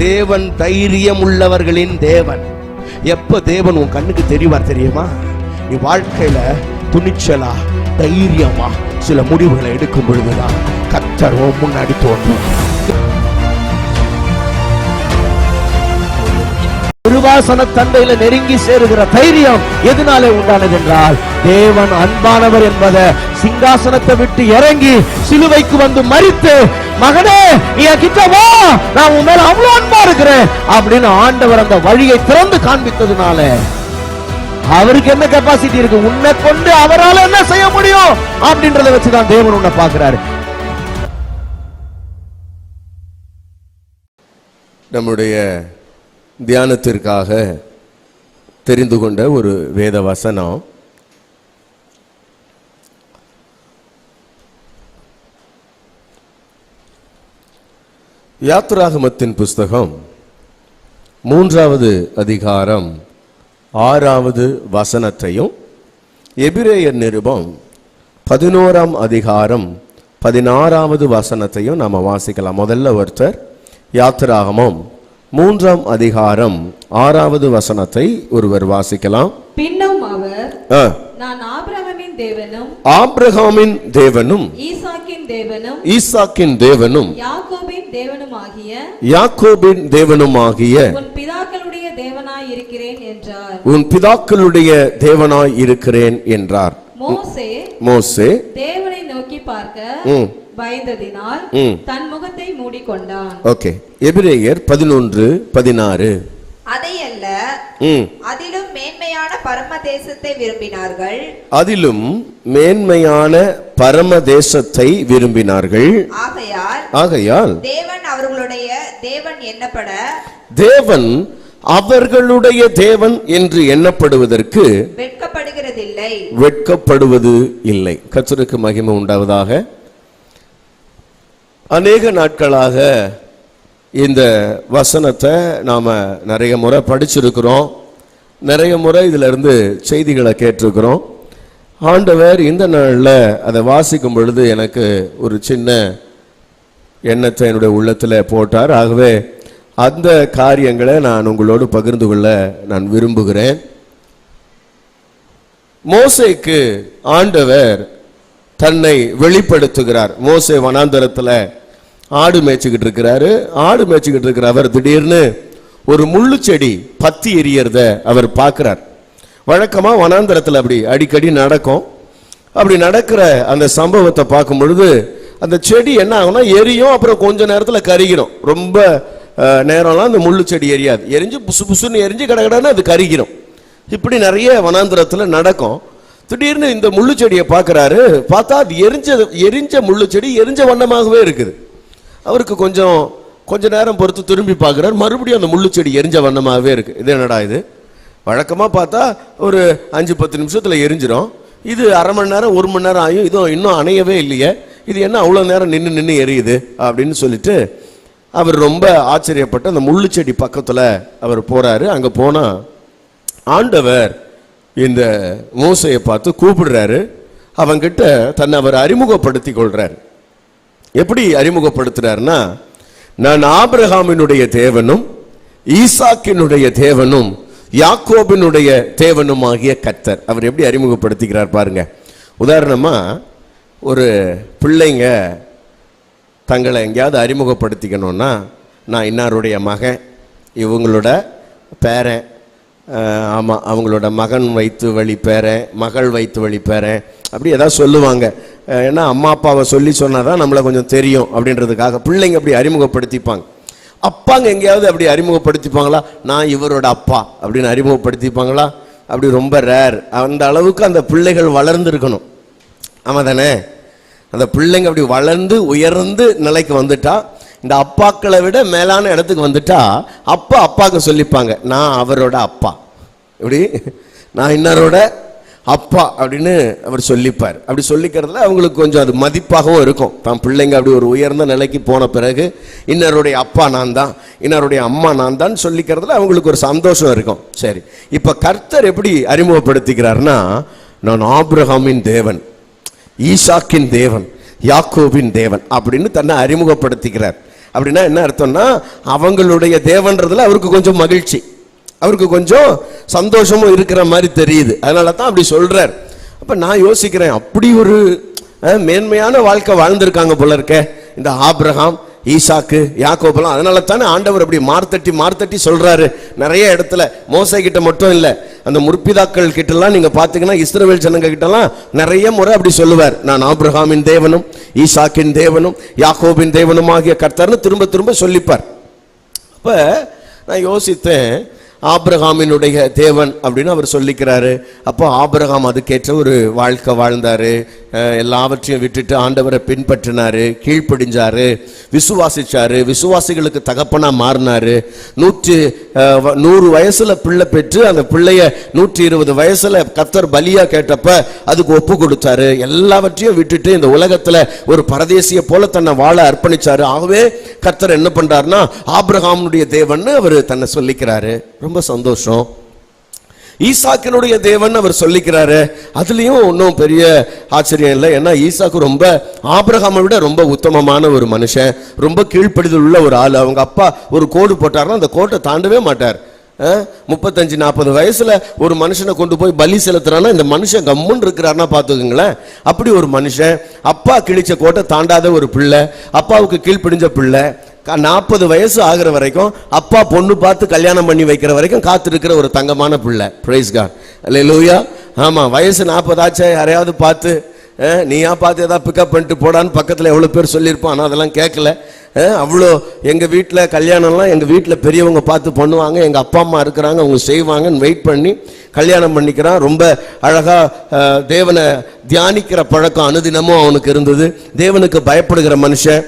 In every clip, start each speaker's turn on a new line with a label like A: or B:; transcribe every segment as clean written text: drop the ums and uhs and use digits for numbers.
A: தேவன் தைரியம் உள்ளவர்களின் தேவன். எப்ப தேவன் உன் கண்ணுக்கு தெரிவார் தெரியுமா? நீ வாழ்க்கையில துணிச்சலா தைரியமா சில முடிவுகளை எடுக்கும் பொழுதுதான் கர்த்தர் முன்னாடி தோன்றும். திருவாசன தந்தையில நெருங்கி சேருகிற தைரியம் எதனாலே உண்டானது என்றால், தேவன் அன்பானவர் என்பதை சிங்காசனத்தை விட்டு இறங்கி சிலுவைக்கு வந்து மரித்து, மகனே நீ கிட்ட வா, நான் உன் மேல அவ்வளவு அன்பா இருக்கிறேன் அப்படின்னு ஆண்டவர் அந்த வழியை திறந்து காண்பித்ததுனால அவருக்கு என்ன கெப்பாசிட்டி இருக்கு, உன்னை கொண்டு அவரால் என்ன செய்ய முடியும் அப்படின்றத வச்சுதான் தேவன் உன்னை பார்க்கிறாரு. நம்முடைய தியானத்திற்காக தெரிந்து கொண்ட ஒரு வேத வசனம் யாத்திராகமத்தின் புஸ்தகம் 3வது அதிகாரம் 6வது வசனத்தையும், எபிரேயர் நிருபம் 11ஆம் அதிகாரம் 16வது வசனத்தையும் நாம வாசிக்கலாம். முதல்ல ஒருத்தர் யாத்திராகமம் 3ஆம் அதிகாரம் 6வது வசனத்தை ஒருவர் வாசிக்கலாம்.
B: பின்னும் அவர், நான் ஆபிரகாமின் தேவனும் ஈசாக்கின் தேவனும் யாக்கோபின் தேவனுமாகிய உன் பிதாக்களுடைய தேவனாய் இருக்கிறேன் என்றார். மோசே தேவனை நோக்கி பார்க்க பயந்ததினால் தன் முகத்தை மூடிக்கொண்டான். ஓகே, எபிரேயர் 11:16.
C: அதையல்ல, அதிலும் மேன்மையான பரமதேசத்தை விரும்பினார்கள்.
A: அதிலும் மேன்மையான பரமதேசத்தை விரும்பினார்கள். ஆகையால் தேவன்
C: அவர்களுடைய தேவன் எண்ணப்பட,
A: தேவன் அவர்களுடைய தேவன் என்று எண்ணப்படுவதற்கு வெட்கப்படுவது இல்லை. கர்த்தருக்கு மகிமை உண்டாவதாக. அநேக நாட்களாக இந்த வசனத்தை நாம நிறைய முறை படிச்சிருக்கிறோம், நிறைய முறை இதுல இருந்து செய்திகளை கேட்டிருக்கிறோம். ஆண்டவர் இந்த நாளில் அதை வாசிக்கும் பொழுது எனக்கு ஒரு சின்ன எண்ணத்தை என்னுடைய உள்ளத்தில் போட்டார். ஆகவே அந்த காரியங்களை நான் உங்களோடு பகிர்ந்து கொள்ள நான் விரும்புகிறேன். மோசேக்கு ஆண்டவர் தன்னை வெளிப்படுத்துகிறார். மோசே வனாந்தரத்துல ஆடு மேய்ச்சிக்கிட்டு இருக்கிறாரு. ஆடு மேய்ச்சிக்கிட்டு இருக்கிற அவர் திடீர்னு ஒரு முள்ளு செடி பத்தி எரியறத அவர் பார்க்கிறார். வழக்கமா வனாந்தரத்துல அப்படி அடிக்கடி நடக்கும். அப்படி நடக்கிற அந்த சம்பவத்தை பார்க்கும் பொழுது அந்த செடி என்ன ஆகும்னா எரியும், அப்புறம் கொஞ்ச நேரத்துல கருகிடும். ரொம்ப நேரம்லாம் அந்த முள்ளு செடி எரியாது, எரிஞ்சு புசு புசுன்னு எரிஞ்சு கடகடன்னு அது கருகிடும். இப்படி நிறைய வனாந்தரத்துல நடக்கும். திடீர்னு இந்த முள்ளு செடியை பார்க்கிறாரு. பார்த்தா அது எரிஞ்ச முள்ளு செடி எரிஞ்ச வண்ணமாகவே இருக்குது. அவருக்கு கொஞ்ச நேரம் பொறுத்து திரும்பி பார்க்கிறார். மறுபடியும் அந்த முள்ளு செடி எரிஞ்ச வண்ணமாகவே இருக்கு. இது என்னடா இது? வழக்கமா பார்த்தா ஒரு 5-10 நிமிஷத்துல எரிஞ்சிடும். இது அரை மணி நேரம் 1 மணி நேரம் ஆகும், இதுவும் இன்னும் அணையவே இல்லையே, இது என்ன அவ்வளவு நேரம் நின்று எரியுது அப்படின்னு சொல்லிட்டு அவர் ரொம்ப ஆச்சரியப்பட்டு அந்த முள்ளு செடி பக்கத்துல அவர் போறாரு. அங்க போனா ஆண்டவர் இந்த மோசையை பார்த்து கூப்பிடுறாரு. அவங்கிட்ட தன்னை அவர் அறிமுகப்படுத்தி கொள்றாரு. எப்படி அறிமுகப்படுத்துறாருன்னா, நான் ஆபிரகாமினுடைய தேவனும் ஈசாக்கினுடைய தேவனும் யாக்கோபினுடைய தேவனும் ஆகிய கர்த்தர். அவர் எப்படி அறிமுகப்படுத்திக்கிறார் பாருங்க. உதாரணமா ஒரு பிள்ளைங்க தங்களை எங்கேயாவது அறிமுகப்படுத்திக்கணும்னா, நான் இன்னாருடைய மகன், இவங்களோட பேரன், ஆமாம் அவங்களோட மகன் வைத்து வழி பேரன், மகள் வைத்து வழி பேரன், அப்படி ஏதாவது சொல்லுவாங்க. ஏன்னா அம்மா அப்பாவை சொன்னாதான் நம்மளை கொஞ்சம் தெரியும் அப்படின்றதுக்காக பிள்ளைங்க அப்படி அறிமுகப்படுத்திப்பாங்க. அப்பாங்க எங்கேயாவது அப்படி அறிமுகப்படுத்திப்பாங்களா? நான் இவரோட அப்பா அப்படின்னு அறிமுகப்படுத்திப்பாங்களா? அப்படி ரொம்ப ரேர். அந்த அளவுக்கு அந்த பிள்ளைகள் வளர்ந்துருக்கணும். ஆமாம் தானே? அந்த பிள்ளைங்க அப்படி வளர்ந்து உயர்ந்து நிலைக்கு வந்துட்டா, இந்த அப்பாக்களை விட மேலான இடத்துக்கு வந்துட்டா அப்பா அப்பாவுக்கு சொல்லிப்பாங்க, நான் அவரோட அப்பா, இப்படி நான் இன்னாரோட அப்பா அப்படின்னு அவர் சொல்லிப்பார். அப்படி சொல்லிக்கிறதுல அவங்களுக்கு கொஞ்சம் அது மதிப்பாகவும் இருக்கும். தான் பிள்ளைங்க அப்படி ஒரு உயர்ந்த நிலைக்கு போன பிறகு இன்னாருடைய அப்பா நான் தான், இன்னாருடைய அம்மா நான் தான் சொல்லிக்கிறதுல அவங்களுக்கு ஒரு சந்தோஷம் இருக்கும். சரி, இப்போ கர்த்தர் எப்படி அறிமுகப்படுத்திக்கிறார்னா, நான் ஆபிரகாமின் தேவன், ஈசாக்கின் தேவன், யாக்கோபின் தேவன் அப்படின்னு தன்னை அறிமுகப்படுத்திக்கிறார். அப்படின்னா என்ன அர்த்தம்னா அவங்களுடைய தேவன்றதுல அவருக்கு கொஞ்சம் மகிழ்ச்சி, அவருக்கு கொஞ்சம் சந்தோஷமும் இருக்கிற மாதிரி தெரியுது. அதனால தான் அப்படி சொல்றார். அப்ப நான் யோசிக்கிறேன், அப்படி ஒரு மேன்மையான வாழ்க்கை வாழ்ந்திருக்காங்க போல இருக்க இந்த ஆபிரகாம், ஈசாக்கு, யாக்கோபெல்லாம். அதனால தானே ஆண்டவர் அப்படி மார்த்தட்டி சொல்றாரு நிறைய இடத்துல. மோசே கிட்ட மட்டும் இல்ல, அந்த முற்பிதாக்கள் கிட்டலாம் நீங்க பாத்தீங்கன்னா இஸ்ரவேல் ஜனங்க கிட்டலாம் நிறைய முறை அப்படி சொல்லுவார், நான் ஆபிரகாமின் தேவனும் ஈசாக்கின் தேவனும் யாக்கோபின் தேவனும் ஆகிய கர்த்தர்னு திரும்ப திரும்ப சொல்லிப்பார். அப்ப நான் யோசித்தேன், ஆபிரகாமினுடைய தேவன் அப்படின்னு அவர் சொல்லிக்கிறாரு. அப்போ ஆபிரகாம் அதுக்கேற்ற ஒரு வாழ்க்கை வாழ்ந்தாரு, எல்லாவற்றையும் விட்டுட்டு ஆண்டவரை பின்பற்றினாரு, கீழ்ப்படிஞ்சாரு, விசுவாசிச்சாரு, விசுவாசிகளுக்கு தகப்பனா மாறினாரு. 100 வயசுல பிள்ளை பெற்று அந்த பிள்ளைய 120 வயசுல கர்த்தர் பலியா கேட்டப்ப அதுக்கு ஒப்பு கொடுத்தாரு. எல்லாவற்றையும் விட்டுட்டு இந்த உலகத்துல ஒரு பரதேசிய போல தன்னை வாழ அர்ப்பணிச்சாரு. ஆகவே கர்த்தர் என்ன பண்றாருன்னா ஆபிரகாமுடைய தேவன் அவர் தன்னை சொல்லிக்கிறாரு. ரொம்ப சந்தோஷம். ஈசாக்கினுடைய தேவன் அவர் சொல்லிக்கிறாரு. அதுலயும் ஒன்றும் பெரிய ஆச்சரியம் இல்லை. ஏன்னா ஈசாக்கு ரொம்ப ஆபிரகாமை விட ரொம்ப உத்தமமான ஒரு மனுஷன், ரொம்ப கீழ்ப்படிதல் உள்ள ஒரு ஆள். அவங்க அப்பா ஒரு கோடு போட்டாருன்னா அந்த கோட்டை தாண்டவே மாட்டார். 35-40 வயசுல ஒரு மனுஷனை கொண்டு போய் பலி செலுத்துறான்னா இந்த மனுஷன் கம்முன்னு இருக்கிறாருன்னா பாத்துக்கோங்களேன். அப்படி ஒரு மனுஷன், அப்பா கிழிச்ச கோட்டை தாண்டாத ஒரு பிள்ளை, அப்பாவுக்கு கீழ்ப்படிஞ்ச பிள்ளை, 40 வயசு ஆகிற வரைக்கும் அப்பா பொண்ணு பார்த்து கல்யாணம் பண்ணி வைக்கிற வரைக்கும் காத்திருக்கிற ஒரு தங்கமான பிள்ளை. பிரைஸ் காட், அல்லேலூயா. ஆமா, வயசு 40 ஆச்சு, யாரையாவது பார்த்து நீயா பார்த்து ஏதாவது பிக்கப் பண்ணிட்டு போடான்னு பக்கத்தில் எவ்வளோ பேர் சொல்லியிருப்பான். ஆனால் அதெல்லாம் கேட்கல. அவ்வளோ எங்கள் வீட்டில் கல்யாணம்லாம் எங்கள் வீட்டில் பெரியவங்க பார்த்து பண்ணுவாங்க, எங்கள் அப்பா அம்மா இருக்கிறாங்க அவங்க செய்வாங்கன்னு வெயிட் பண்ணி கல்யாணம் பண்ணிக்கிறான். ரொம்ப அழகாக தேவனை தியானிக்கிற பழக்கம் அனுதினமும் அவனுக்கு இருந்தது. தேவனுக்கு பயப்படுகிற மனுஷன்,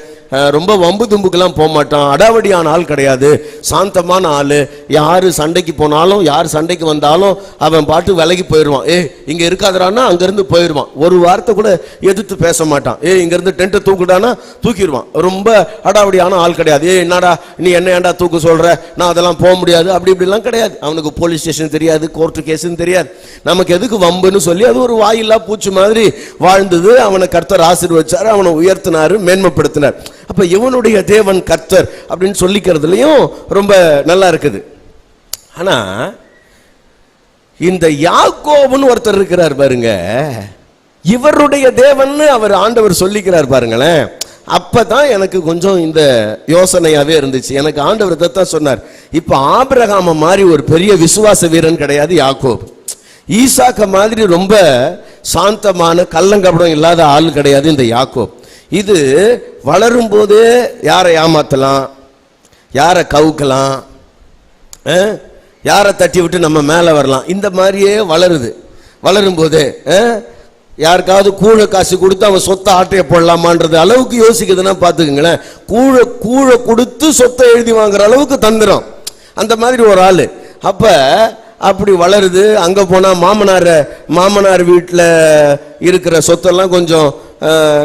A: ரொம்ப வம்பு தும்புக்கெல்லாம் போக மாட்டான், அடாவடியான ஆள் கிடையாது, சாந்தமான ஆள். யார் சண்டைக்கு போனாலும் யார் சண்டைக்கு வந்தாலும் அவன் பாட்டு விலகி போயிடுவான். இங்கே இருக்காதரான்னா அங்கேருந்து போயிடுவான். ஒரு வார்த்தை கூட எதிர்த்து பேச மாட்டான். இங்கேருந்து டென்ட்டை தூக்குடானா தூக்கிடுவான். ரொம்ப அடாவடியான ஆள் கிடையாது. என்னடா நீ என்ன ஏண்டா தூக்க சொல்கிற, நான் அதெல்லாம் போக முடியாது, அப்படி இப்படிலாம் கிடையாது. அவனுக்கு போலீஸ் ஸ்டேஷன் தெரியாது, கோர்ட்டு கேஸுன்னு தெரியாது. நமக்கு எதுக்கு வம்புன்னு சொல்லி அது ஒரு வாயில்லா பூச்சி மாதிரி வாழ்ந்தது. அவனை கர்த்தர் ஆசீர்வதிச்சார், அவனை உயர்த்தினார், மேன்மைப்படுத்தினார். அப்ப இவனுடைய தேவன் கர்த்தர் அப்படின்னு சொல்லிக்கிறதுலயும் ரொம்ப நல்லா இருக்குது. ஆனா இந்த யாக்கோபுன்னு ஒருத்தர் இருக்கிறார் பாருங்க, இவருடைய தேவன் அவர் ஆண்டவர் சொல்லிக்கிறார் பாருங்களேன். அப்பதான் எனக்கு கொஞ்சம் இந்த யோசனையாவே இருந்துச்சு. எனக்கு ஆண்டவர் தான் சொன்னார், இப்ப ஆபிரகாம மாதிரி ஒரு பெரிய விசுவாச வீரன் கிடையாது யாக்கோப். ஈசாக்க மாதிரி ரொம்ப சாந்தமான கள்ளங்கபடம் இல்லாத ஆள் கிடையாது இந்த யாக்கோப். இது வளரும் போதே யாரை ஏமாத்தலாம், யாரை கவுக்கலாம், யாரை தட்டி விட்டு நம்ம மேலே வரலாம், இந்த மாதிரியே வளருது. வளரும் போதே யாருக்காவது கூழ காசு கொடுத்து அவன் சொத்தை ஆட்டைய போடலாமான்றது அளவுக்கு யோசிக்குதுன்னா பார்த்துக்குங்களேன். கூழ கொடுத்து சொத்தை எழுதி வாங்குற அளவுக்கு தந்துடும் அந்த மாதிரி ஒரு ஆள். அப்போ அப்படி வளருது. அங்கே போனால் மாமனார் வீட்டில் இருக்கிற சொத்தெல்லாம் கொஞ்சம்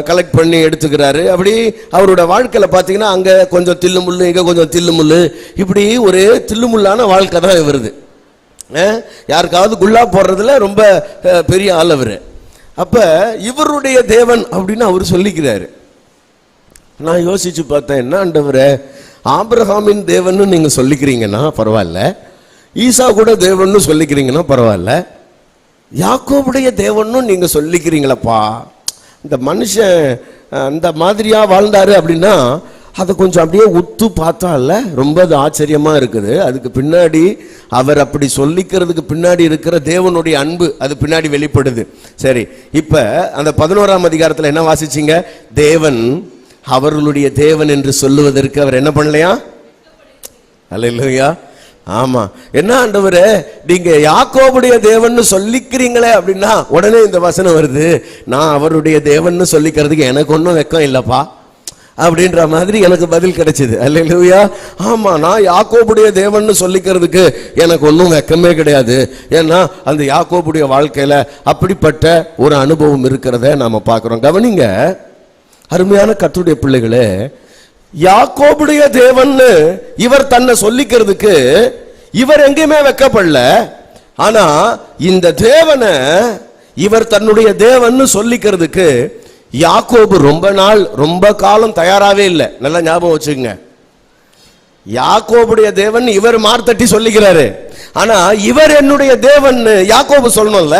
A: கலெக்ட் பண்ணி எடுத்துக்கிறாரு. அப்படி அவரோட வாழ்க்கையில் பார்த்தீங்கன்னா அங்கே கொஞ்சம் தில்லுமுள்ளு, இங்கே கொஞ்சம் தில்லுமுள்ளு, இப்படி ஒரே தில்லுமுள்ளான வாழ்க்கை தான் வருது. யாருக்காவது குல்லா போடுறதுல ரொம்ப பெரிய ஆள் அவர். அப்போ இவருடைய தேவன் அப்படின்னு அவர் சொல்லிக்கிறாரு. நான் யோசிச்சு பார்த்தேன், என்ன ஆண்டவரே, ஆபிரகாமின் தேவன் நீங்கள் சொல்லிக்கிறீங்கன்னா பரவாயில்ல, ஈசா கூட தேவன்னு சொல்லிக்கிறீங்கன்னா பரவாயில்ல, யாக்கோபுடைய தேவன்னு நீங்க சொல்லிக்கிறீங்களப்பா. இந்த மனுஷன் அந்த மாதிரியா வாழ்ந்தாரு அப்படின்னா அதை கொஞ்சம் அப்படியே உத்து பார்த்தா இல்ல ரொம்ப அது ஆச்சரியமா இருக்குது. அதுக்கு பின்னாடி அவர் அப்படி சொல்லிக்கிறதுக்கு பின்னாடி இருக்கிற தேவனுடைய அன்பு அது பின்னாடி வெளிப்படுது. சரி, இப்ப அந்த 11ஆம் அதிகாரத்தில் என்ன வாசிச்சீங்க? தேவன் அவர்களுடைய தேவன் என்று சொல்லுவதற்கு அவர் என்ன பண்ணலையா? அல்லேலூயா. ஆமா, என்ன ஆண்டவரே நீங்க யாக்கோபுடைய தேவன் சொல்லிக்கிறீங்களே அப்படின்னா உடனே இந்த வசனம் வருது, நான் அவருடைய தேவன் சொல்லிக்கிறதுக்கு எனக்கு ஒன்றும் வெக்கம் இல்லப்பா அப்படின்ற மாதிரி எனக்கு பதில் கிடைச்சது. அல்லேலூயா. ஆமா, நான் யாக்கோபுடைய தேவன் சொல்லிக்கிறதுக்கு எனக்கு ஒன்றும் வெக்கமே கிடையாது. ஏன்னா அந்த யாக்கோபுடைய வாழ்க்கையில அப்படிப்பட்ட ஒரு அனுபவம் இருக்கிறத நாம பார்க்கிறோம். கவனிங்க அருமையான கர்த்தருடைய பிள்ளைகளே, யாக்கோபுடைய தேவன் இவர் தன்னை சொல்லிக்கிறதுக்கு இவர் எங்கேயுமே வெக்கப்படல. ஆனா இந்த தேவனை இவர் தன்னுடைய தேவன் சொல்லிக்கிறதுக்கு யாக்கோபு ரொம்ப காலம் தயாராகவே இல்லை. நல்லா ஞாபகம் வச்சுக்கோங்க. யாக்கோபுடைய தேவன் இவர் மார்த்தட்டி சொல்லிக்கிறாரு. ஆனா இவர் என்னுடைய தேவன் யாக்கோபு சொல்லணும்ல.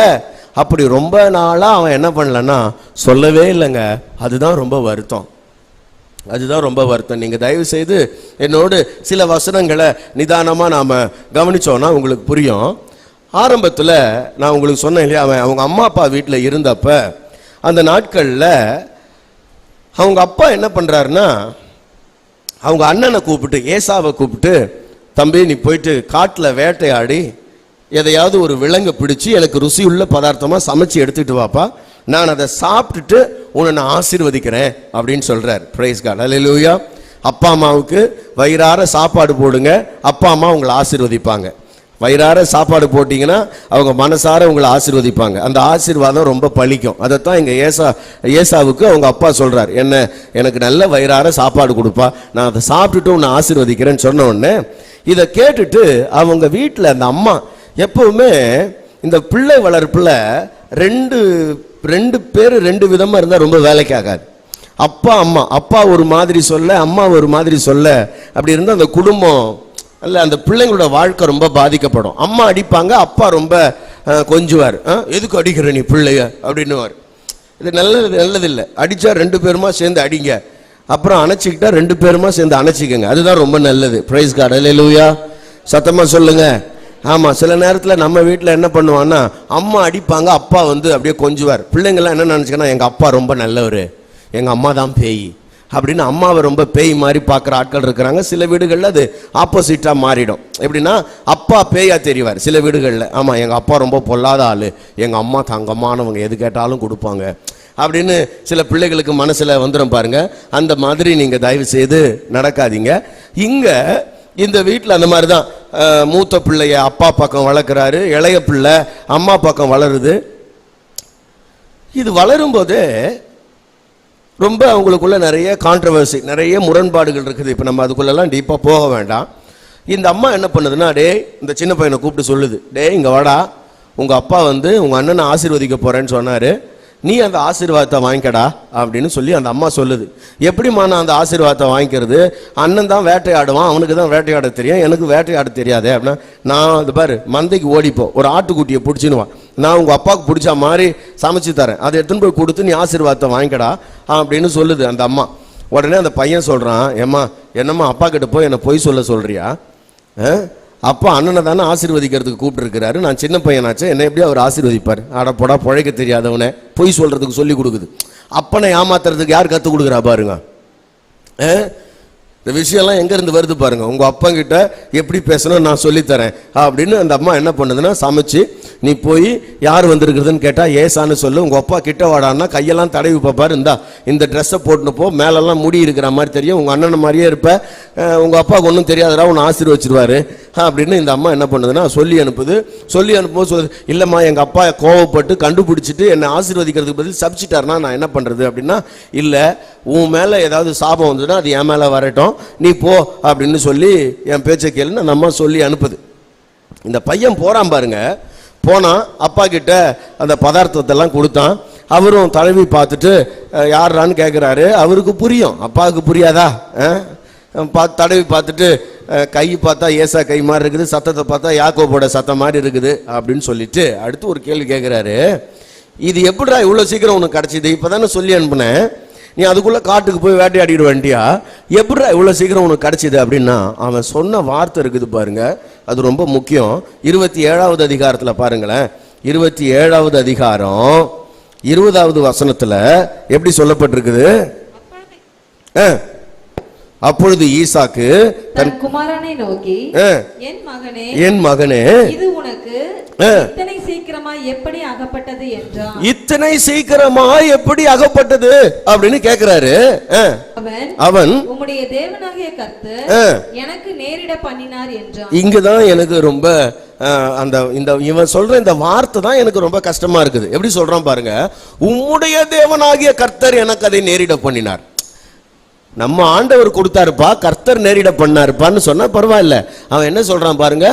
A: அப்படி ரொம்ப நாளா அவன் என்ன பண்ணலன்னா சொல்லவே இல்லைங்க. அதுதான் ரொம்ப வருத்தம். அதுதான் ரொம்ப வருத்தம். நீங்க தயவு செய்து என்னோடு சில வசனங்களை நிதானமா நாம கவனிச்சோம்னா உங்களுக்கு புரியும். ஆரம்பத்துல நான் உங்களுக்கு சொன்னேன் இல்லையா, அவன் அவங்க அம்மா அப்பா வீட்டில் இருந்தப்ப அந்த நாட்கள்ல அவங்க அப்பா என்ன பண்றாருன்னா அவங்க அண்ணனை கூப்பிட்டு, ஏசாவை கூப்பிட்டு, தம்பி நீ போயிட்டு காட்டில் வேட்டையாடி எதையாவது ஒரு விலங்கு பிடிச்சி எனக்கு ருசியுள்ள பதார்த்தமா சமைச்சு எடுத்துட்டு வாப்பா, நான் அதை சாப்பிட்டுட்டு உன்னை நான் ஆசீர்வதிக்கிறேன் அப்படின்னு சொல்றார். பிரைஸ் காட், ஹல்லேலூயா. அப்பா அம்மாவுக்கு வயிறார சாப்பாடு போடுங்க, அப்பா அம்மா உங்களை ஆசீர்வதிப்பாங்க. வயிறார சாப்பாடு போட்டிங்கன்னா அவங்க மனசார உங்களை ஆசீர்வதிப்பாங்க. அந்த ஆசீர்வாதம் ரொம்ப பலிக்கும். அதைத்தான் இங்கே ஏசாவுக்கு அவங்க அப்பா சொல்றார், எனக்கு நல்ல வயிறார சாப்பாடு கொடுப்பா, நான் அதை சாப்பிட்டுட்டு உன்னை ஆசீர்வதிக்கிறேன்னு சொன்ன உடனே இதை கேட்டுட்டு அவங்க வீட்டில் அந்த அம்மா எப்பவுமே இந்த பிள்ளை வளர்ப்புல ரெண்டு பேர் ரெண்டு விதமா இருந்தா ரொம்ப வேலைக்கு ஆகாது. அப்பா அம்மா, அப்பா ஒரு மாதிரி சொல்ல, அம்மா ஒரு மாதிரி சொல்ல, அப்படி இருந்தா அந்த குடும்பம் அல்ல, அந்த பிள்ளைங்களோட வாழ்க்கை ரொம்ப பாதிக்கப்படும். அம்மா அடிப்பாங்க, அப்பா ரொம்ப கொஞ்சுவார். எதுக்கு அடிக்கிற நீ பிள்ளைய அப்படின்னுவார். இது நல்லதில்லை. அடிச்சா ரெண்டு பேருமா சேர்ந்து அடிங்க, அப்புறம் அணைச்சிக்கிட்டா ரெண்டு பேருமா சேர்ந்து அணைச்சிக்கங்க, அதுதான் ரொம்ப நல்லது. பிரைஸ் காட், ஹல்லேலூயா. சத்தமா சொல்லுங்க. ஆமா, சில நேரத்தில் நம்ம வீட்டில் என்ன பண்ணுவான்னா அம்மா அடிப்பாங்க, அப்பா அப்படியே கொஞ்சுவார். பிள்ளைங்கள்லாம் என்ன நினச்சிக்கன்னா எங்கள் அப்பா ரொம்ப நல்லவர், எங்கள் அம்மா தான் பேய் அப்படின்னு அம்மாவை ரொம்ப பேய் மாதிரி பார்க்குற ஆட்கள் இருக்கிறாங்க. சில வீடுகளில் அது ஆப்போசிட்டாக மாறிடும். எப்படின்னா அப்பா பேயா தெரிவார் சில வீடுகளில். ஆமாம், எங்கள் அப்பா ரொம்ப பொல்லாத ஆள், எங்கள் அம்மா தங்கமானவங்க, எது கேட்டாலும் கொடுப்பாங்க அப்படின்னு சில பிள்ளைகளுக்கு மனசில் வந்துடும் பாருங்க. அந்த மாதிரி நீங்கள் தயவு செய்து நடக்காதீங்க. இங்கே இந்த வீட்டில் அந்த மாதிரி தான். மூத்த பிள்ளைய அப்பா பக்கம் வளர்க்குறாரு, இளைய பிள்ளை அம்மா பக்கம் வளருது. இது வளரும்போது ரொம்ப அவங்களுக்குள்ள நிறைய கான்ட்ரவர்சி, நிறைய முரண்பாடுகள் இருக்குது. இப்போ நம்ம அதுக்குள்ளெல்லாம் டீப்பாக போக வேண்டாம். இந்த அம்மா என்ன பண்ணுதுன்னா, டே இந்த சின்ன பையனை கூப்பிட்டு சொல்லுது, டே இங்கே வாடா, உங்கள் அப்பா உங்கள் அண்ணனை ஆசீர்வதிக்க போகிறேன்னு சொன்னார், நீ அந்த ஆசீர்வாதத்தை வாங்கிக்கடா அப்படின்னு சொல்லி அந்த அம்மா சொல்லுது. எப்படிமா நான் அந்த ஆசீர்வாதத்தை வாங்கிக்கிறது? அண்ணன் தான் வேட்டையாடுவான், அவனுக்கு தான் வேட்டையாட தெரியும், எனக்கு வேட்டையாட தெரியாதே அப்படின்னா, நான் அது பாரு மந்தைக்கு ஓடிப்போம், ஒரு ஆட்டுக்குட்டியை பிடிச்சினுவான், நான் உங்கள் அப்பாவுக்கு பிடிச்ச மாதிரி சமைச்சு தரேன், அதை எடுத்துன்னு போய் கொடுத்து நீ ஆசீர்வாதத்தை வாங்கிக்கடா அப்படின்னு சொல்லுது அந்த அம்மா. உடனே அந்த பையன் சொல்கிறான், ஏம்மா என்னம்மா அப்பா கிட்ட போய் என்னை பொய் சொல்றியா? அப்பா அண்ணனை தானே ஆசீர்வதிக்கிறதுக்கு கூப்பிட்டுருக்கிறாரு, நான் சின்ன பையனாச்சு, என்னை எப்படி அவர் ஆசீர்வதிப்பார்? ஆடப்போடா பொழைக்க தெரியாதவனை பொய் சொல்கிறதுக்கு சொல்லி கொடுக்குது. அப்பனை ஏமாத்துறதுக்கு யார் கற்றுக் கொடுக்குறா பாருங்க. இந்த விஷயம்லாம் எங்கேருந்து வருது பாருங்க. உங்கள் அப்பங்கிட்ட எப்படி பேசணும் நான் சொல்லித்தரேன் அப்படின்னு அந்த அம்மா என்ன பண்ணுதுன்னா, சமைச்சு நீ போய் யார் வந்திருக்குதுன்னு கேட்டால் ஏசான்னு சொல்லு, உங்கள் அப்பா கிட்ட வாடான்னா கையெல்லாம் தடவி பார்ப்பார், இந்த ட்ரெஸ்ஸை போட்டுன்னு போ, மேலெல்லாம் முடி இருக்கிற மாதிரி தெரியும், உங்கள் அண்ணனை மாதிரியே இருப்ப, உங்கள் அப்பாவுக்கு ஒன்றும் தெரியாதரா, உன்னை ஆசீர்வச்சிருவாரு அப்படின்னு இந்த அம்மா என்ன பண்ணுதுன்னா சொல்லி அனுப்புது. சொல்லி அனுப்பும்போது சொல்லுது, இல்லைம்மா எங்கள் அப்பா கோவப்பட்டு கண்டுபிடிச்சிட்டு என்னை ஆசீர்வதிக்கிறதுக்கு பதில் சபிச்சிட்டாருனா நான் என்ன பண்ணுறது அப்படின்னா, இல்லை உன் மேலே ஏதாவது சாபம் வந்ததுன்னா அது என் மேலே வரட்டும், நீ போ அப்படின்னு சொல்லி என் பேச்சை கேளுன்னு அந்த அம்மா சொல்லி அனுப்புது. இந்த பையன் போறான் பாருங்க. போனான், அப்பா கிட்ட அந்த பதார்த்தத்தெல்லாம் கொடுத்தான். அவரும் தடவி பார்த்துட்டு யாரான்னு கேட்குறாரு. அவருக்கு புரியும், அப்பாவுக்கு புரியாதா? தடவி பார்த்துட்டு கை பார்த்தா ஏசா கை மாதிரி இருக்குது, சத்தத்தை பார்த்தா யாக்கோபோட சத்தம் மாதிரி இருக்குது அப்படின்னு சொல்லிட்டு அடுத்து ஒரு கேள்வி கேட்குறாரு, இது எப்படிடா இவ்வளோ சீக்கிரம் உனக்கு கிடச்சிது? இப்போ தானே சொல்லி அனுப்புனேன், நீ அதுக்குள்ளே காட்டுக்கு போய் வேட்டையாடிட வேண்டியா, எப்படிடா இவ்வளோ சீக்கிரம் உனக்கு கிடச்சிது அப்படின்னா அவன் சொன்ன வார்த்தை இருக்குது பாருங்க, அது ரொம்ப முக்கியம். 27வது அதிகாரத்தில் பாருங்களேன், 27வது அதிகாரம் 20வது வசனத்தில் எப்படி சொல்லப்பட்டிருக்குது? அப்பொழுது ஈசாக்கு
B: தன் குமாரனை நோக்கி,
A: என் மகனே
B: இது உனக்கு இத்தனை சீக்கிரமா எப்படி அகப்பட்டது என்றான்.
A: இத்தனை சீக்கிரமா எப்படி அகப்பட்டது அப்படின்னு கேக்குறாரு. அவன்
B: உம்முடைய தேவனாகிய கர்த்தர் எனக்கு நேரிட பண்ணினார் என்றான்.
A: இங்கதான் எனக்கு ரொம்ப இவன் சொல்ற இந்த வார்த்தை தான் எனக்கு ரொம்ப கஷ்டமா இருக்குது. எப்படி சொல்றான் பாருங்க, உம்முடைய தேவனாகிய கர்த்தர் எனக்கு அதை நேரிட பண்ணினார். நம்ம ஆண்டவர் கொடுத்தாருப்பா, கர்த்தர் நேரிட பண்ணாருப்பான்னு சொன்னா பரவாயில்ல. அவன் என்ன சொல்றான் பாருங்க,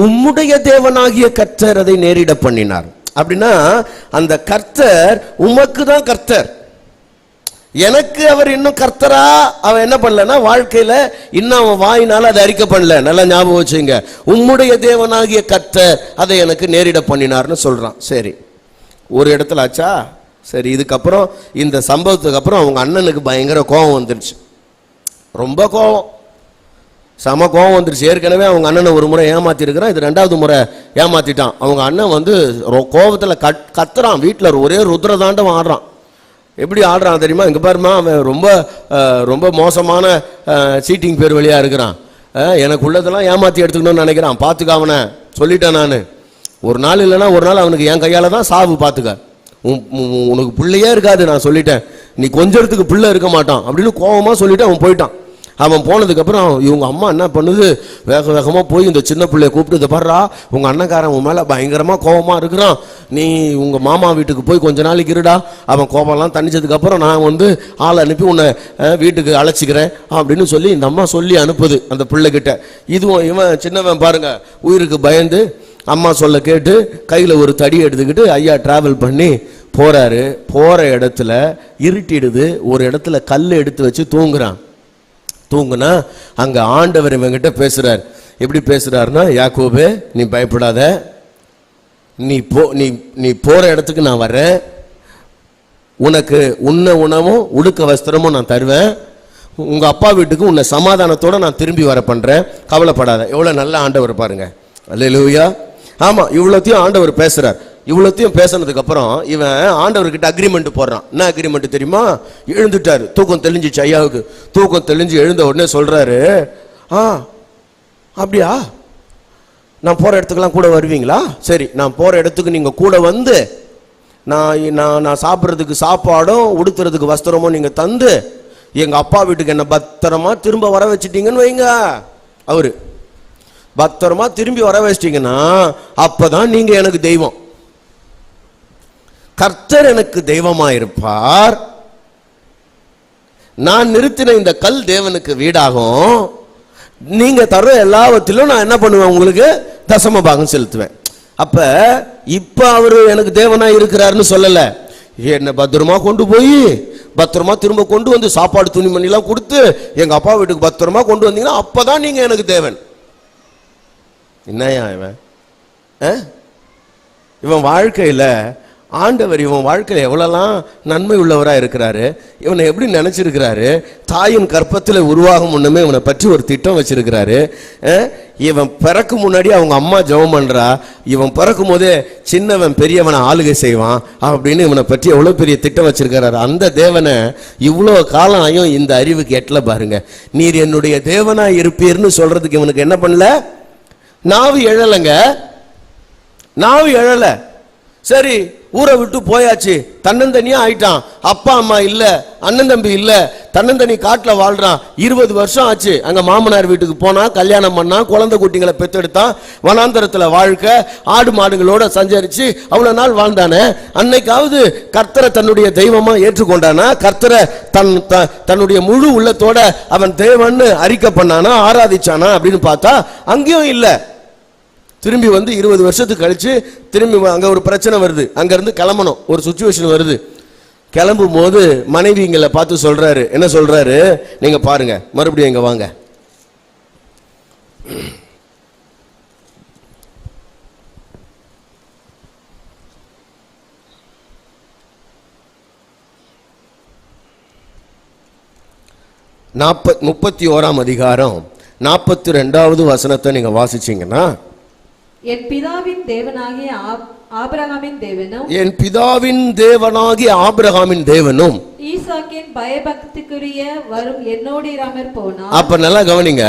A: உம்முடைய தேவனாகிய கர்த்தர் அதை நேரிட பண்ணினார். அப்படின்னா அந்த கர்த்தர் உமக்கு தான் கர்த்தர். எனக்கு அவர் இன்னும் கர்த்தரா அவன் என்ன பண்ணலன்னா வாழ்க்கையில இன்னும் அவன் வாயினால அதை அறிக்கை பண்ணல. நல்லா ஞாபகம் வச்சுங்க, உம்முடைய தேவனாகிய கர்த்தர் அதை எனக்கு நேரிட பண்ணினார்னு சொல்றான். சரி, ஒரு இடத்துல ஆச்சா. சரி, இதுக்கப்புறம் இந்த சம்பவத்துக்கு அப்புறம் அவங்க அண்ணனுக்கு பயங்கர கோபம் வந்துருச்சு. ரொம்ப கோபம், செம கோபம் வந்துருச்சு. ஏற்கனவே அவங்க அண்ணனை ஒரு முறை ஏமாத்தி இருக்கிறான், இது 2வது முறை ஏமாத்திட்டான். அவங்க அண்ணன் வந்து கோபத்துல கத்துறான். வீட்டில் ஒரே ருத்ரதாண்டம் ஆடுறான். எப்படி ஆடுறான் தெரியுமா? இங்கே பாருமா, அவன் ரொம்ப ரொம்ப மோசமான சீட்டிங் பேர் வழியாக இருக்கிறான். எனக்கு உள்ளதெல்லாம் ஏமாற்றி எடுத்துக்கணும்னு நினைக்கிறான். பார்த்துக்க, அவனை சொல்லிட்டேன் நான், ஒரு நாள் இல்லைன்னா ஒரு நாள் அவனுக்கு என் கையால் தான் சாவு. பார்த்துக்க, உனக்கு பிள்ளையே இருக்காது, நான் சொல்லிட்டேன், நீ கொஞ்சத்துக்கு பிள்ளை இருக்க மாட்டான் அப்படின்னு கோபமாக சொல்லிட்டு அவன் போயிட்டான். அவன் போனதுக்கப்புறம் இவங்க அம்மா என்ன பண்ணுது, வேக வேகமாக போய் இந்த சின்ன பிள்ளைய கூப்பிட்டு, இதை பாடுறா, உங்கள் அண்ணக்காரன் உன் மேலே பயங்கரமாக கோபமாக இருக்கிறான், நீ உங்கள் மாமா வீட்டுக்கு போய் கொஞ்ச நாளைக்கு இருடா, அவன் கோபம்லாம் தணிச்சதுக்கப்புறம் நான் வந்து ஆளை அனுப்பி உன்னை வீட்டுக்கு அழைச்சிக்கிறேன் அப்படின்னு சொல்லி இந்த அம்மா சொல்லி அனுப்புது அந்த பிள்ளைகிட்ட. இதுவும் இவன் சின்னவன் பாருங்க, உயிருக்கு பயந்து அம்மா சொல்ல கேட்டு கையில் ஒரு தடி எடுத்துக்கிட்டு ஐயா டிராவல் பண்ணி போகிறாரு. போகிற இடத்துல இருட்டிடுது, ஒரு இடத்துல கல் எடுத்து வச்சு தூங்குறான். தூங்குனா அங்க ஆண்டவர் இவங்கிட்ட பேசுறார். எப்படி பேசுறாருன்னா, யாக்கோபே நீ பயப்படாத, நீ போற இடத்துக்கு நான் வர்றேன், உனக்கு உண்ண உணவும் உடுக்க வஸ்திரமும் நான் தருவேன், உங்க அப்பா வீட்டுக்கு உன்னை சமாதானத்தோட நான் திரும்பி வர பண்றேன், கவலைப்படாத. எவ்வளவு நல்ல ஆண்டவர் பாருங்க. அல்லேலூயா. ஆமா, இவ்வளோத்தையும் ஆண்டவர் பேசுறார். இவ்வளோத்தையும் பேசினதுக்கு அப்புறம் இவன் ஆண்டவர்கிட்ட அக்ரிமெண்ட் போடுறான். என்ன அக்ரிமெண்ட் தெரியுமா? எழுந்துட்டாரு, தூக்கம் தெளிஞ்சிச்சு ஐயாவுக்கு. தூக்கம் தெளிஞ்சு எழுந்த உடனே சொல்றாரு, அப்படியா, நான் போற இடத்துக்கெல்லாம் கூட வருவீங்களா? சரி, நான் போற இடத்துக்கு நீங்க கூட வந்து நான் சாப்பிட்றதுக்கு சாப்பாடும் உடுத்துறதுக்கு வஸ்திரமும் நீங்க தந்து எங்க அப்பா வீட்டுக்கு என்ன பத்திரமா திரும்ப வர வச்சிட்டீங்கன்னு வைங்க. அவரு பத்திரமா திரும்பி வர வச்சிட்டீங்கன்னா அப்பதான் நீங்க எனக்கு தெய்வம். கர்த்தர் எனக்கு தெய்வமாயிருப்பார். நான் நிறுத்தின இந்த கல் தேவனுக்கு வீடாகும். நீங்க தர எல்லாவற்றிலும் நான் என்ன பண்ணுவேன், உங்களுக்கு தசம பாகம் செலுத்துவேன். அப்ப இப்ப அவரு எனக்கு தேவனா இருக்கிறாருன்னு சொல்லல, என்ன பத்திரமா கொண்டு போய் பத்திரமா திரும்ப கொண்டு வந்து சாப்பாடு துணிமணி எல்லாம் கொடுத்து எங்க அப்பா வீட்டுக்கு பத்திரமா கொண்டு வந்தீங்கன்னா அப்பதான் நீங்க எனக்கு தேவன். என்னையா இவன் வாழ்க்கையில ஆண்டவர் இவன் வாழ்க்கையில் எவ்வளோலாம் நன்மை உள்ளவராக இருக்கிறாரு. இவனை எப்படி நினச்சிருக்கிறாரு, தாயின் கற்பத்தில் உருவாகும் முன்னமே இவனை பற்றி ஒரு திட்டம் வச்சிருக்கிறாரு. இவன் பிறக்கும் முன்னாடி அவங்க அம்மா ஜெபம் பண்ணுறா, இவன் பிறக்கும் போதே சின்னவன் பெரியவனை ஆளுகை செய்வான் அப்படின்னு இவனை பற்றி எவ்வளோ பெரிய திட்டம் வச்சிருக்கிறாரு. அந்த தேவனை இவ்வளோ காலம் ஆயும் இந்த அறிவுக்கு எட்டல பாருங்க. நீர் என்னுடைய தேவனாக இருப்பீர்னு சொல்றதுக்கு இவனுக்கு என்ன பண்ணல, நாவு எழலைங்க, நாவு எழலை. சரி, ஊரை விட்டு போயாச்சு, தன்னந்தனியா ஆயிட்டான். அப்பா அம்மா இல்ல, அண்ணன் தம்பி இல்ல, தன்னந்தனி காட்டுல வாழ்றான். 20 வருஷம் ஆச்சு. அங்க மாமனார் வீட்டுக்கு போனா, கல்யாணம் பண்ணா, குழந்தை குட்டிங்களை பெத்தெடுத்தான், வனாந்தரத்துல வாழ்க்கை, ஆடு மாடுகளோட சஞ்சரிச்சு அவ்வளவு நாள் வாழ்ந்தானே. அன்னைக்காவது கர்த்தரை தன்னுடைய தெய்வமா ஏற்றுக்கொண்டானா? கர்த்தரை தன்னுடைய முழு உள்ளத்தோட அவன் தேவன்னு அறிக்கை பண்ணானா, ஆராதிச்சானா அப்படின்னு பார்த்தா அங்கேயும் இல்ல. திரும்பி வந்து 20 வருஷத்துக்கு கழிச்சு திரும்பி அங்க ஒரு பிரச்சனை வருது. அங்க இருந்து கிளம்பணும், ஒரு சுச்சுவேஷன் வருது. கிளம்பும் போது மனைவிங்களை பார்த்து சொல்றாரு, என்ன சொல்றாரு, நீங்க பாருங்க, மறுபடியும் இங்க வாங்க. நாற்பத்தி 31ஆம் அதிகாரம் 42வது வசனத்தை நீங்க வாசிச்சீங்கன்னா,
B: என் பிதாவின் தேவனாகிய ஆபிரகாமின் தேவனும்,
A: என் பிதாவின் தேவனாகிய ஆபிரகாமின் தேவனும்
B: ஈசாக்கின் பயபக்திக்குரிய வரும் என்னோடு இராமற் போனார். அப்ப
A: நல்லா கவனிங்க,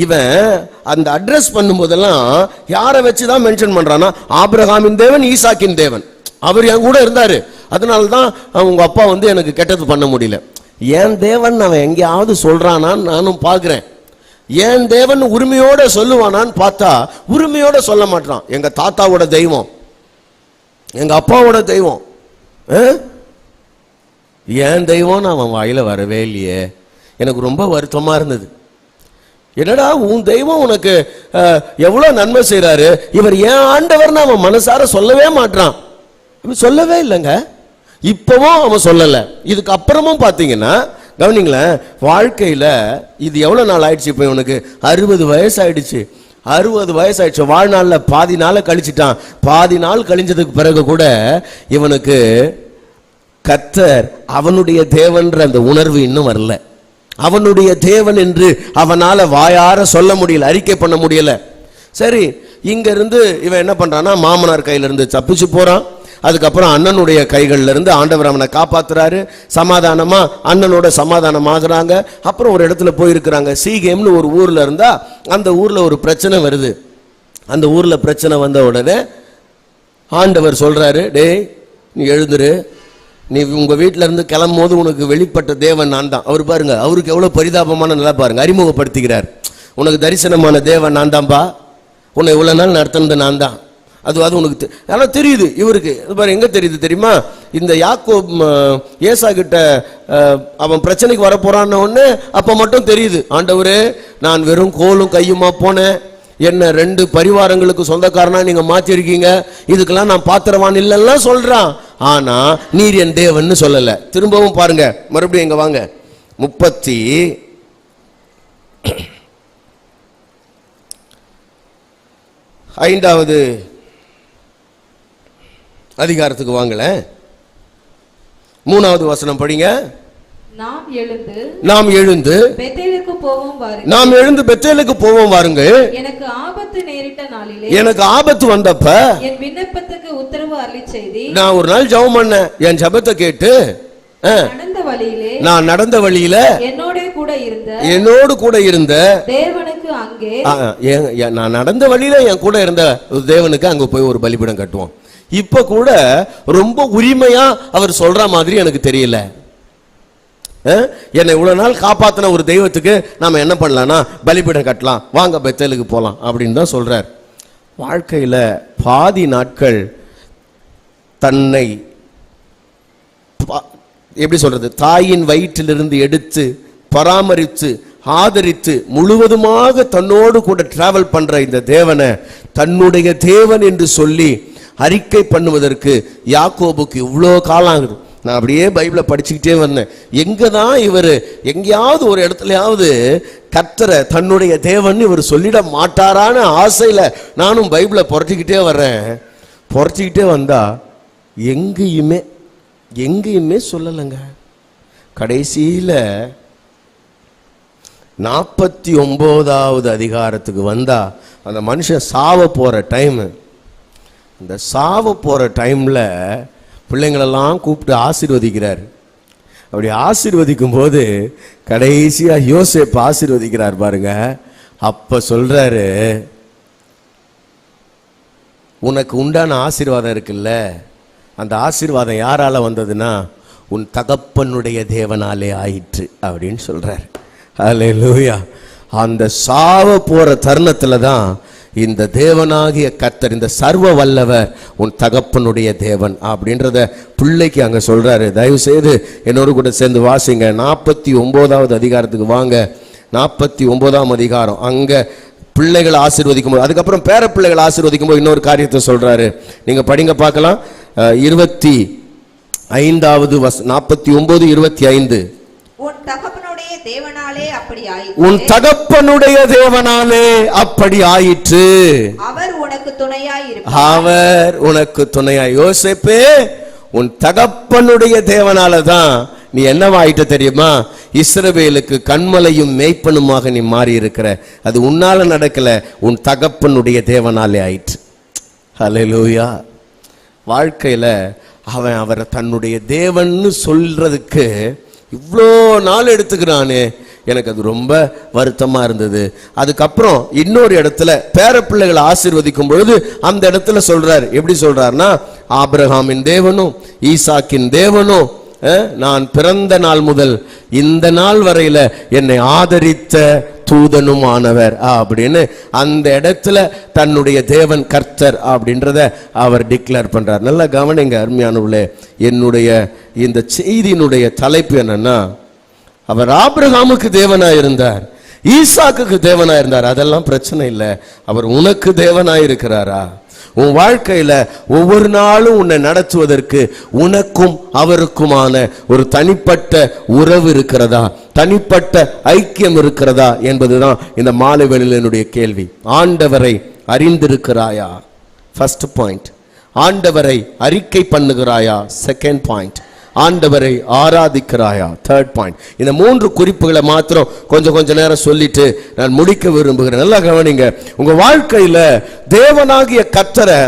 A: இவன் அந்த அட்ரஸ் பண்ணும் போதெல்லாம் யாரை வச்சுதான் மென்ஷன் பண்றானா, ஆபிரகாமின் தேவன், ஈசாக்கின் தேவன். அவர் என் கூட இருந்தாரு, அதனால்தான் உங்க அப்பா வந்து எனக்கு கெட்டது பண்ண முடியல. என் தேவன் அவன் எங்கேயாவது சொல்றானான்னு நானும் பாக்குறேன். என் தேவன் உரிமையோட சொல்லுவானான்னு பார்த்தா உரிமையோட சொல்ல மாட்டான். எங்க தாத்தாவோட தெய்வம், எங்க அப்பாவோட தெய்வம், என் தெய்வம்னு அவன் வாயில வரவே இல்லையே. எனக்கு ரொம்ப வருத்தமா இருந்தது. என்னடா உன் தெய்வம் உனக்கு எவ்வளவு நன்மை செய்யறாரு, இவர் ஏன் ஆண்டவர்னு அவன் மனசார சொல்லவே மாட்டான். சொல்லவே இல்லைங்க. இப்பவும் அவன் சொல்லல. இதுக்கு அப்புறமும் பாத்தீங்கன்னா கவனிங்களேன், வாழ்க்கையில இது எவ்வளவு நாள் ஆயிடுச்சு? இப்ப இவனுக்கு 60 வயசு ஆயிடுச்சு. 60 வயசு ஆயிடுச்சு. வாழ்நாள்ல பாதி நாளை கழிச்சிட்டான். பாதி நாள் கழிஞ்சதுக்கு பிறகு கூட இவனுக்கு கர்த்தர் அவனுடைய தேவன்ற அந்த உணர்வு இன்னும் வரல. அவனுடைய தேவன் என்று அவனால வாயார சொல்ல முடியல, அறிக்கை பண்ண முடியல. சரி, இங்க இருந்து இவன் என்ன பண்றான்னா, மாமனார் கையில இருந்து தப்பிச்சு போறான். அதுக்கப்புறம் அண்ணனுடைய கைகள்ல இருந்து ஆண்டவர் அவனை காப்பாத்துறாரு. சமாதானமா அண்ணனோட சமாதானம் ஆகுறாங்க. அப்புறம் ஒரு இடத்துல போயிருக்கிறாங்க. சீகேம்னு ஒரு ஊர்ல இருந்தா அந்த ஊர்ல ஒரு பிரச்சனை வருது. அந்த ஊர்ல பிரச்சனை வந்த உடனே ஆண்டவர் சொல்றாரு, டேய் நீ எழுந்துரு, நீ உங்க வீட்டில இருந்து கிளம்பும் போது உனக்கு வெளிப்பட்ட தேவன் நான் தான். அவர் பாருங்க, அவருக்கு எவ்வளவு பரிதாபமான நல்லா பாருங்க, அறிமுகப்படுத்திக்கிறார். உனக்கு தரிசனமான தேவன் நான் தான்பா, உன்னை இவ்வளவு நாள் நடத்தினது நான் தான். அது உனக்கு ஆனால் தெரியுது இவருக்கு. பாரு எங்க தெரியுது தெரியுமா? இந்த யாக்கோப் ஏசா கிட்ட அவன் பிரச்சனைக்கு வர போறான்னு ஒண்ணு அப்ப மட்டும் தெரியுது. ஆண்டவரே, நான் வெறும் கோலும் கையுமா போனேன், என்ன 2 பரிவாரங்களுக்கு சொந்தக்காரனா நீங்க மாத்திருக்கீங்க, இதுக்கெல்லாம் நான் பாத்திரவான் இல்லைன்னா சொல்றான். ஆனா நீர் என் தேவன் சொல்லல. திரும்பவும் பாருங்க, மறுபடியும் இங்க வாங்க, 35வது அதிகாரத்துக்கு வாங்கல, 3வது வசனம் படிங்க. நாம் எழுந்து
B: பெத்தேலுக்கு போவோம் வாருங்கள்.
A: நாம் எழுந்து பெத்தேலுக்கு போவோம் வாருங்கள்.
B: எனக்கு ஆபத்து நேரிட்ட நாளிலே,
A: எனக்கு ஆபத்து வந்தப்ப
B: என் விண்ணப்பத்துக்கு உத்தரவு அருளிச் செய்தி.
A: நான் ஒரு நாள் ஜெபம் பண்ணேன், என் ஜெபத்தை கேட்டு நான் நடந்த வழியில என்னோடு கூட இருந்த
B: தேவனுக்கு அங்கே,
A: நான் நடந்த வழியில என் கூட இருந்த தேவனுக்கு அங்க போய் ஒரு பலிபீடம் கட்டுவோம். இப்ப கூட ரொம்ப உரிமையா அவர் சொல்ற மாதிரி எனக்கு தெரியல. என்னை இவ்வளவு நாள் காப்பாத்தின ஒரு தெய்வத்துக்கு நாம என்ன பண்ணலாம்னா பலிபீடம் கட்டலாம், வாங்க பெத்தேலுக்கு போலாம் அப்படின்னு தான் சொல்றார். வாழ்க்கையில பாதி நாட்கள் தன்னை எப்படி சொல்றது, தாயின் வயிற்றிலிருந்து எடுத்து பராமரித்து ஆதரித்து முழுவதுமாக தன்னோடு கூட டிராவல் பண்ற இந்த தேவனை தன்னுடைய தேவன் என்று சொல்லி அறிக்கை பண்ணுவதற்கு யாக்கோபுக்கு இவ்வளோ காலம் ஆகுது. நான் அப்படியே பைபிளை படிச்சுக்கிட்டே வந்தேன். எங்கதான் இவர் எங்கேயாவது ஒரு இடத்துலயாவது கர்த்தரை தன்னுடைய தேவன் இவர் சொல்லிட மாட்டாரான்னு ஆசையில நானும் பைபிளை புரட்டிக்கிட்டே வர்றேன். புரட்டிக்கிட்டே வந்தா எங்கேயுமே சொல்லலைங்க. கடைசியில 49வது அதிகாரத்துக்கு வந்தா அந்த மனுஷன் சாவ போற டைம். இந்த சாவ போற டைம்ல பிள்ளைங்களெல்லாம் கூப்பிட்டு ஆசீர்வதிக்கிறார். அப்படி ஆசீர்வதிக்கும் போது கடைசியா யோசேப்பு ஆசீர்வதிக்கிறார் பாருங்க. அப்ப சொல்றாரு, உனக்கு உண்டான ஆசீர்வாதம் இருக்குல்ல, அந்த ஆசீர்வாதம் யாரால வந்ததுன்னா உன் தகப்பனுடைய தேவனாலே ஆயிற்று அப்படின்னு சொல்றார். அல்லேலூயா. அந்த சாவ போற தருணத்துல தான் இந்த தேவனாகிய கர்த்தர், இந்த சர்வ வல்லவர் உன் தகப்பனுடைய தேவன் அப்படின்றத பிள்ளைக்கு அங்க சொல்றாரு. தயவு செய்து என்னோடு கூட சேர்ந்து வாசிங்க. 49வது அதிகாரத்துக்கு வாங்க. 49ஆம் அதிகாரம். அங்க பிள்ளைகள் ஆசீர்வதிக்கும் போது, அதுக்கப்புறம் பேர பிள்ளைகள் ஆசீர்வதிக்கும் போது இன்னொரு காரியத்தை சொல்றாரு. நீங்க படிங்க பார்க்கலாம். 25வது 49:25.
C: உன் தகப்பனுடைய தேவனாலே
A: அப்படி ஆயிற்று.
C: அவர் உனக்கு
A: துணையாய் யோசேப்பே, உன் தகப்பனுடைய தேவனால தான் நீ என்னவாயிட்ட தெரியுமா? இஸ்ரவேலுக்கு கண்மலையும் மேய்ப்பனுமாக நீ மாறி இருக்கிற. அது உன்னால நடக்கல, உன் தகப்பனுடைய தேவனாலே ஆயிற்று. ஹல்லேலூயா. வாழ்க்கையில அவன் அவரை தன்னுடைய தேவன்னு சொல்றதுக்கு இவ்வளோ நாள் எடுத்துக்கிறானே, எனக்கு அது ரொம்ப வருத்தமா இருந்தது. அதுக்கப்புறம் இன்னொரு இடத்துல பேர பிள்ளைகளை ஆசீர்வதிக்கும் பொழுது அந்த இடத்துல சொல்றார். எப்படி சொல்றாருன்னா, ஆபிரகாமின் தேவனும் ஈசாக்கின் தேவனும் நான் பிறந்த நாள் முதல் இந்த நாள் வரையில என்னை ஆதரித்த தூதனும் ஆனவர் அப்படின்னு அந்த இடத்துல தன்னுடைய தேவன் கர்த்தர் அப்படின்றத அவர் டிக்ளேர் பண்றார். நல்லா கவனிங்க அருமையானவர்களே. என்னுடைய இந்த செய்தியினுடைய தலைப்பு என்னன்னா, அவர் ஆபிரகாமுக்கு தேவனாயிருந்தார், ஈசாக்குக்கு தேவனாயிருந்தார், அதெல்லாம் பிரச்சனை இல்லை. அவர் உனக்கு தேவனாயிருக்கிறாரா? உன் வாழ்க்கையில ஒவ்வொரு நாளும் உன்னை நடத்துவதற்கு உனக்கும் அவருக்குமான ஒரு தனிப்பட்ட உறவு இருக்கிறதா, தனிப்பட்ட ஐக்கியம் இருக்கிறதா என்பதுதான் இந்த மாலை வேளையில என்னுடைய கேள்வி. ஆண்டவரை அறிந்திருக்கிறாயா? First point. ஆண்டவரை அறிக்கை பண்ணுகிறாயா? Second point. ஆண்டவரை ஆராதிக்கிறாயா? Third point. இந்த 3 குறிப்புகளை மாத்திரம் கொஞ்ச நேரம் சொல்லிட்டு நான் முடிக்க விரும்புகிறேன். நல்லா கவனிங்க. உங்க வாழ்க்கையில தேவனாகிய கர்த்தரை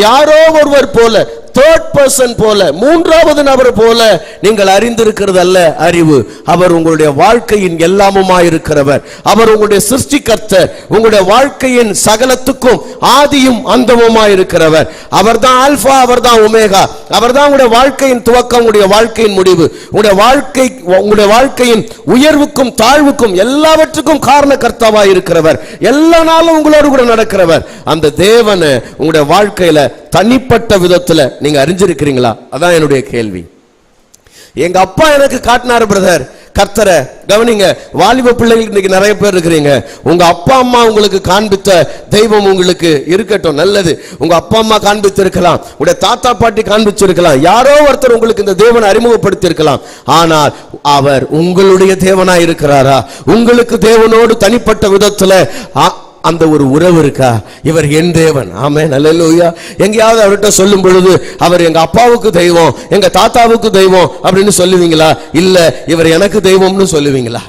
A: யாரோ ஒருவர் போல, தேர்ட் பர்சன் போல, மூன்றாவது நபர் போல நீங்கள் அறிந்திருக்கிறது அல்ல அறிவு. அவர் உங்களுடைய வாழ்க்கையின் எல்லாமுமாயிருக்கிறவர். அவர் உங்களுடைய சிருஷ்டிகர்த்தர். உங்களுடைய வாழ்க்கையின் சகலத்துக்கும் ஆதியும் அந்தமுமாயிருக்கிறவர். அவர் தான் ஆல்பா, அவர் தான் ஒமேகா. அவர் தான் உங்களுடைய வாழ்க்கையின் துவக்கம், உங்களுடைய வாழ்க்கையின் முடிவு. உங்களுடைய வாழ்க்கையின் உயர்வுக்கும் தாழ்வுக்கும் எல்லாவற்றுக்கும் காரணகர்த்தாவாய் இருக்கிறவர். எல்லா நாளும் உங்களோடு கூட நடக்கிறவர். அந்த தேவனை உங்களுடைய வாழ்க்கையில தனிப்பட்ட விதத்துல நீங்க அறிஞ்சிருக்கிறீங்களா? அதான் என்னுடைய கேள்வி. எங்க அப்பா எனக்கு காட்டினார் பிரதர் கர்த்தரை. கவனிங்க, வாலிப பிள்ளைகள் இன்னைக்கு நிறைய பேர் இருக்கிறீங்க. உங்க அப்பா அம்மா உங்களுக்கு காண்பித்த தெய்வம் உங்களுக்கு இருக்கட்டும், நல்லது. உங்க அப்பா அம்மா காண்பித்து இருக்கலாம், உடைய தாத்தா பாட்டி காண்பிச்சிருக்கலாம், யாரோ ஒருத்தர் உங்களுக்கு இந்த தேவனை அறிமுகப்படுத்தி இருக்கலாம். ஆனால் அவர் உங்களுடைய தேவனாய் இருக்கிறாரா? உங்களுக்கு தேவனோடு தனிப்பட்ட விதத்துல அந்த ஒரு உறவு இருக்கா? இவர் என் தேவன். ஆமென், அல்லேலூயா. எங்கேயாவது அவர்கிட்ட சொல்லும் பொழுது அவர் எங்க அப்பாவுக்கு தெய்வம், எங்க தாத்தாவுக்கு தெய்வம் அப்படின்னு சொல்லுவீங்களா? இல்ல இவர் எனக்கு தெய்வம்னு சொல்லுவீங்களா?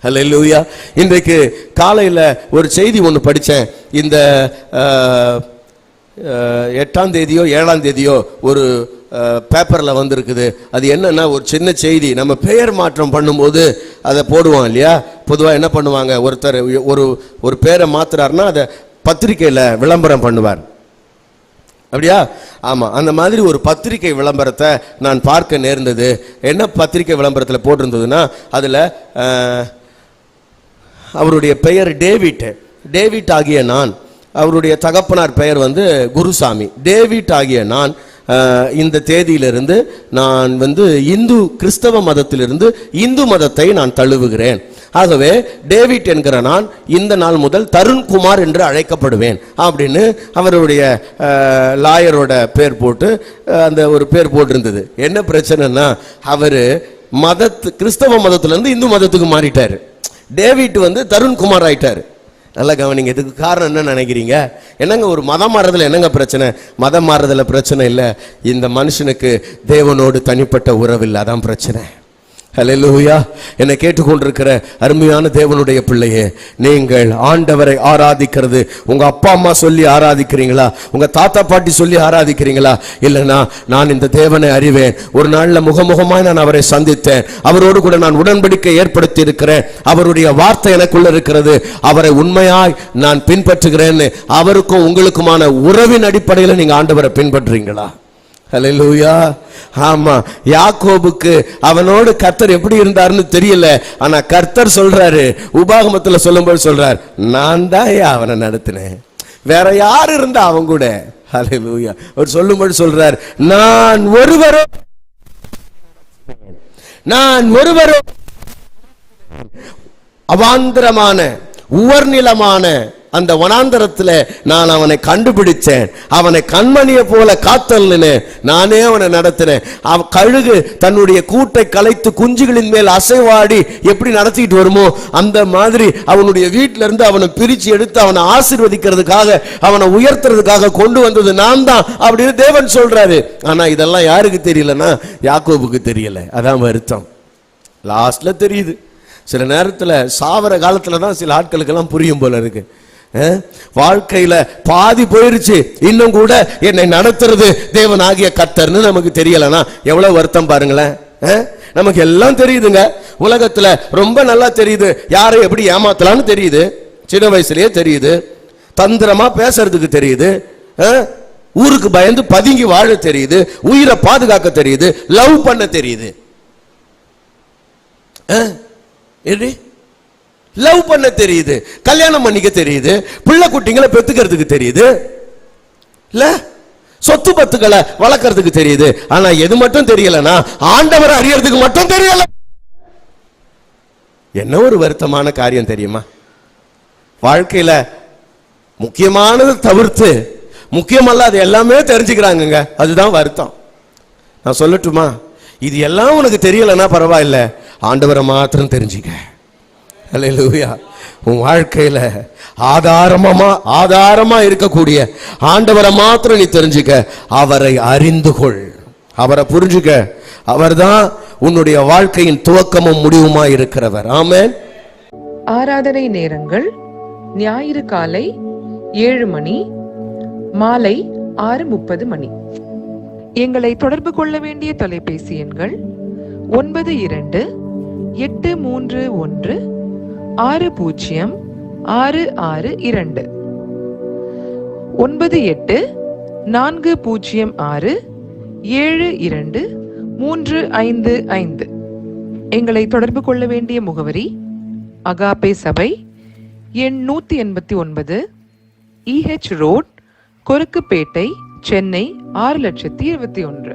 A: அல்லேலூயா. இன்றைக்கு காலையில ஒரு செய்தி ஒன்று படித்தேன். இந்த 8ஆம் தேதியோ 7ஆம் தேதியோ ஒரு பேப்பர்ல வந்திருக்குது. அது என்னன்னா ஒரு சின்ன செய்தி. நம்ம பெயர் மாற்றம் பண்ணும்போது அதை போடுவோம் இல்லையா? பொதுவாக என்ன பண்ணுவாங்க, ஒருத்தர் ஒரு பேரை மாத்துறாருன்னா அதை பத்திரிக்கையில் விளம்பரம் பண்ணுவார், அப்படியா? ஆமா, அந்த மாதிரி ஒரு பத்திரிகை விளம்பரத்தை நான் பார்க்க நேர்ந்தது. என்ன பத்திரிகை விளம்பரத்தில் போட்டிருந்ததுன்னா, அதில் அவருடைய பெயர் டேவிட் ஆகிய நான். அவருடைய தகப்பனார் பெயர் குருசாமி. டேவிட் ஆகிய நான் இந்த தேதியிலிருந்து நான் இந்து கிறிஸ்தவ மதத்திலிருந்து இந்து மதத்தை நான் தழுவுகிறேன். ஆகவே டேவிட் என்கிற நான் இந்த நாள் முதல் தருண்குமார் என்று அழைக்கப்படுவேன் அப்படின்னு அவருடைய லாயரோட பேர் போட்டு அந்த ஒரு பேர் போட்டிருந்தது. என்ன பிரச்சனைனா, அவர் கிறிஸ்தவ மதத்திலிருந்து இந்து மதத்துக்கு மாறிட்டாரு. டேவிட் தருண்குமார் ஆயிட்டாரு. நல்லா கவனிங்க. இதுக்கு காரணம் என்ன நினைக்கிறீங்க? என்னங்க, ஒரு மதம் மாறுறதுல என்னங்க பிரச்சனை? மதம் மாறுறதுல பிரச்சனை இல்லை, இந்த மனுஷனுக்கு தேவனோடு தனிப்பட்ட உறவு இல்லை, அதான் பிரச்சனை. ஹல்லேலூயா. என்னை கேட்டுக்கொண்டிருக்கிற அருமையான தேவனுடைய பிள்ளையே, நீங்கள் ஆண்டவரை ஆராதிக்கிறது உங்க அப்பா அம்மா சொல்லி ஆராதிக்கிறீங்களா? உங்க தாத்தா பாட்டி சொல்லி ஆராதிக்கிறீங்களா? இல்லைனா நான் இந்த தேவனை அறிவேன், ஒரு நாள்ல முகமுகமாய் நான் அவரை சந்தித்தேன், அவரோடு கூட நான் உடன்படிக்கை ஏற்படுத்தி இருக்கிறேன், அவருடைய வார்த்தை எனக்குள்ள இருக்கிறது, அவரை உண்மையாய் நான் பின்பற்றுகிறேன்னு அவருக்கும் உங்களுக்குமான உறவின் அடிப்படையில் நீங்க ஆண்டவரை பின்பற்றுறீங்களா? ஹல்லேலூயா. ஆமா, யாக்கோபுக்கு அவனோடு கர்த்தர் எப்படி இருந்தாருன்னு தெரியல. ஆனா கர்த்தர் சொல்றாரு, உபாகமத்துல சொல்லும்போது சொல்றார், நான் தான் அவனை நடத்தினேன், வேற யாரு இருந்தா அவன் கூட. ஹல்லேலூயா. அவர் சொல்லும்போது சொல்றார், நான் ஒருவரோ அவாந்திரமான உவர்நிலமான அந்த வனாந்தரத்துல நான் அவனை கண்டுபிடிச்சேன், அவனை கண்மணியை போல காத்தல்னேன், நானே அவனை நடத்தினேன். கழுகு தன்னுடைய கூட்டை கலைத்து குஞ்சுகளின் மேல் அசைவாடி எப்படி நடத்திட்டு வருமோ அந்த மாதிரி அவனுடைய வீட்டில இருந்து அவனை பிரிச்சு எடுத்து அவனை ஆசீர்வதிக்கிறதுக்காக அவனை உயர்த்துறதுக்காக கொண்டு வந்தது நான் தான் அப்படின்னு தேவன் சொல்றாரு. ஆனா இதெல்லாம் யாருக்கு தெரியலன்னா யாக்கோபுக்கு தெரியல. அதான் வருத்தம். லாஸ்ட்ல தெரியுது. சில நேரத்துல சாவர காலத்துல தான் சில ஆட்களுக்கெல்லாம் புரியும் போல இருக்கு. வாழ்க்கையில பாதி போயிருச்சு, இன்னும் கூட என்னை நடத்துறது தேவன் ஆகிய கர்த்தர்னு நமக்கு தெரியலனா எவ்வளவு வருத்தம் பாருங்களேன். நமக்கு எல்லாம் தெரியுதுங்க, உலகத்துல ரொம்ப நல்லா தெரியுது, யாரை எப்படி ஏமாத்தலாம்னு தெரியுது, சின்ன வயசுலயே தெரியுது, தந்திரமா பேசுறதுக்கு தெரியுது, ஊருக்கு பயந்து பதுங்கி வாழ தெரியுது, உயிரை பாதுகாக்க தெரியுது, லவ் பண்ண தெரியுது. லவ் பண்ண தெரியுது, கல்யாணம் பண்ணிக்க தெரியுது, பிள்ளை குட்டிங்களை பெத்துக்கிறதுக்கு தெரியுது, இல்ல சொத்து பத்துக்களை வளர்க்கறதுக்கு தெரியுது. ஆனா எது மட்டும் தெரியலனா ஆண்டவரை அறியறதுக்கு மட்டும் தெரியல. என்ன ஒரு வருத்தமான காரியம் தெரியுமா? வாழ்க்கையில முக்கியமானது தவிர்த்து முக்கியமல்ல, அது எல்லாமே தெரிஞ்சுக்கிறாங்கங்க. அதுதான் வருத்தம். நான் சொல்லட்டுமா, இது எல்லாம் உனக்கு தெரியலன்னா பரவாயில்ல, ஆண்டவரை மாத்திரம் தெரிஞ்சுக்க. அல்லேலூயா. உன் வாழ்க்கையில ஆதாரமா இருக்கக்கூடிய ஆண்டவரை மாத்திரம் நீ தெரிஞ்சுக்க. அவரை அறிந்து கொள், அவரை புரிஞ்சுக்க. அவர்தான் உன்னுடைய வாழ்க்கையின் துவக்கமும் முடிவுமா இருக்கிறவர். ஆமென்.
D: ஆராதனை நேரங்கள்: ஞாயிறு காலை 7 மணி, மாலை 6:30 மணி. எங்களை தொடர்பு கொள்ள வேண்டிய தொலைபேசி எண்கள் 92-831-60-662, 98-406-72-355. எங்களை தொடர்பு கொள்ள வேண்டிய முகவரி: அகாப்பே சபை, எண் 189, EH ரோட், கொருக்குப்பேட்டை, சென்னை 6,21,000.